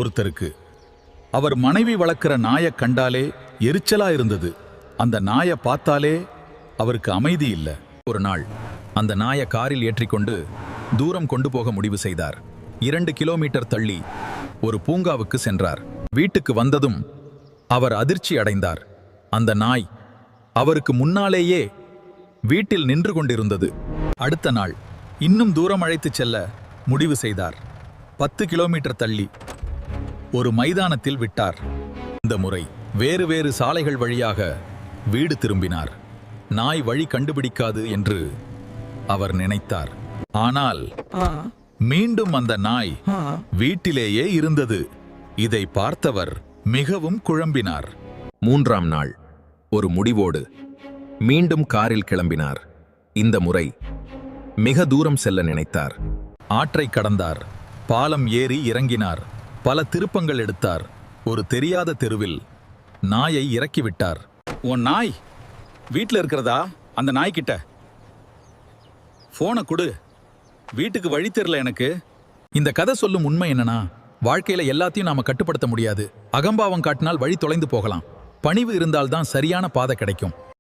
ஒருத்தருக்கு அவர் மனைவி வளர்க்கிற நாயை கண்டாலே எரிச்சலா இருந்தது. அந்த நாயை பார்த்தாலே அவருக்கு அமைதி இல்லை. ஒரு நாள் அந்த நாயை காரில் ஏற்றிக்கொண்டு தூரம் கொண்டு போக முடிவு செய்தார். 2 கிலோமீட்டர் தள்ளி ஒரு பூங்காவுக்கு சென்றார். வீட்டுக்கு வந்ததும் அவர் அதிர்ச்சி அடைந்தார். அந்த நாய் அவருக்கு முன்னாலேயே வீட்டில் நின்று கொண்டிருந்தது. அடுத்த நாள் இன்னும் தூரம் அழைத்துச் செல்ல முடிவு செய்தார். 10 கிலோமீட்டர் தள்ளி ஒரு மைதானத்தில் விட்டார். இந்த முறை வேறு வேறு சாலைகள் வழியாக வீடு திரும்பினார். நாய் வழி கண்டுபிடிக்காது என்று அவர் நினைத்தார். ஆனால் மீண்டும் அந்த நாய் வீட்டிலேயே இருந்தது. இதை பார்த்தவர் மிகவும் குழம்பினார். 3ஆம் நாள் ஒரு முடிவோடு மீண்டும் காரில் கிளம்பினார். இந்த முறை மிக தூரம் செல்ல நினைத்தார். ஆற்றை கடந்தார். பாலம் ஏறி இறங்கினார். பல திருப்பங்கள் எடுத்தார். ஒரு தெரியாத தெருவில் நாயை இறக்கிவிட்டார். உன் நாய் வீட்டில் இருக்கிறதா? அந்த நாய்கிட்ட போனை கொடு, வீட்டுக்கு வழி தெரியல எனக்கு. இந்த கதை சொல்லும் உண்மை என்னன்னா, வாழ்க்கையில எல்லாத்தையும் நாம கட்டுப்படுத்த முடியாது. அகம்பாவம் காட்டினால் வழி தொலைந்து போகலாம். பணிவு இருந்தால்தான் சரியான பாதை கிடைக்கும்.